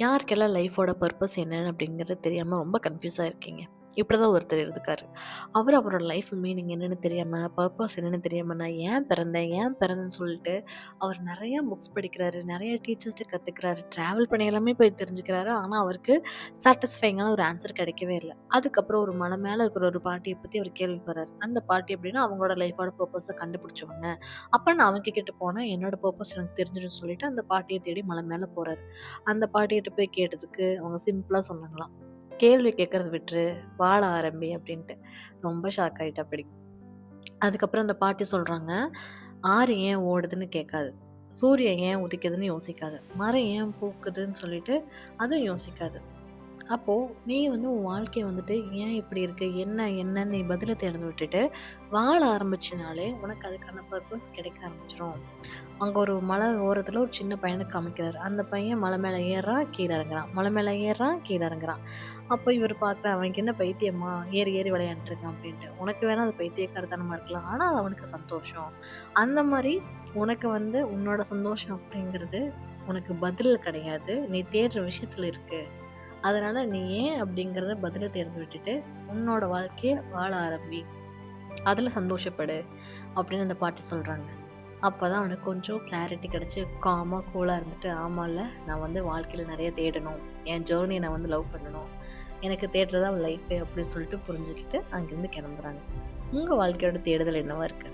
யாருக்கெல்லாம் லைஃபோட பர்ப்பஸ் என்னன்னு அப்படிங்கிறது தெரியாம ரொம்ப கன்ஃப்யூஸா இருக்கீங்க. இப்படிதான் ஒருத்தர் இருக்காரு. அவரோட லைஃப் மீனிங் என்னன்னு தெரியாம, பர்ப்பஸ் என்னன்னு தெரியாம, நான் ஏன் பிறந்தேன்? ஏன் பிறந்தேன்னு சொல்லிட்டு, அவர் நெறைய புக்ஸ் படிக்கிறாரு. நெறைய டீச்சர்ஸ்ட்ட கத்துக்கிறாரு. டிராவல் பண்ணி எல்லாமே போய் தெரிஞ்சுக்கிறாரு. ஆனா, அவருக்கு சாட்டிஸ்ஃபைங்கான ஒரு ஆன்சர் கிடைக்கவே இல்ல. அதுக்கப்புறம் ஒரு மலை மேல இருக்கிற ஒரு பாட்டிய பத்தி அவர் கேள்விப்படுறாரு. அந்த பாட்டி எப்படின்னா, அவங்களோட லைஃபோட பர்ப்பஸ கண்டுபிடிச்சவங்க. அப்ப நான் அவங்க கிட்ட போனா, என்னோட பர்ப்பஸ் எனக்கு தெரிஞ்சிடும்னு சொல்லிட்டு, அந்த பாட்டிய தேடி மலை மேல போறாரு. அந்த பாட்டிகிட்ட போய் கேட்டதுக்கு, அவங்க சிம்பிளா சொன்னாங்களாம். "கேள்வி கேட்கறத விட்டுரு, வாழ ஆரம்பி" அப்படின்ட்டு. ரொம்ப ஷாக் ஆயிட்டாப்படி. அதுக்கப்புறம் அந்த பாட்டி சொல்றாங்க, "ஆறு ஏன் ஓடுதுன்னு கேட்காத. சூரியன் ஏன் உதிக்குதுன்னு யோசிக்காத. மரம் ஏன் பூக்குதுன்னு சொல்லிட்டு அதுவும் யோசிக்காத. அப்போ நீ உன் வாழ்க்கைய ஏன் இப்படி இருக்கு? என்னன்னு நீ பதில தேட விட்டுட்டு, வாழ ஆரம்பிச்சனாலே உனக்கு அதுக்கான பர்ப்பஸ் கிடைக்க ஆரம்பிச்சுரும்." அங்க ஒரு மலை ஓரத்துல ஒரு சின்ன பையன காமிக்கிறாரு. அந்த பையன் மலை மேல ஏறுறான், கீழ இறங்குறான். மலை மேல ஏறுறான், கீழ இறங்குறான். அப்போ இவரு பார்க்குறார், "அவனுக்கு என்ன பைத்தியமா? ஏறி ஏறி விளையாண்ட்டு இருக்கான்" அப்படின்ட்டு. உனக்கு வேணா அது பைத்தியக்காரத்தனமா இருக்கலாம். ஆனா அது அவனுக்கு சந்தோஷம். அந்த மாரி உனக்கு உன்னோட சந்தோஷம் அப்படிங்கிறது உனக்கு பதில் கிடையாது. நீ தேடுற விஷயத்துல இருக்கு. அதனால நீ ஏன் அப்படிங்கிறத பதில தேர்ந்து விட்டுட்டு, உன்னோட வாழ்க்கைய வாழ ஆரம்பி. அதுல சந்தோஷப்படு அப்படின்னு அந்த பாட்டி சொல்றாங்க. அப்பதான் அவனுக்கு கொஞ்சம் கிளாரிட்டி கிடைச்சு, காமா, கூலா இருந்துட்டு, ஆமால்ல நான் வாழ்க்கையில நெறைய தேடணும். என் ஜர்னிய நான் லவ் பண்ணணும். எனக்கு தேடுறது தான் லைஃபே அப்படின்னு சொல்லிட்டு புரிஞ்சுக்கிட்டு அங்கிருந்து கிளம்புறாங்க. உங்க வாழ்க்கையோட தேடுதல் என்னவா இருக்கு?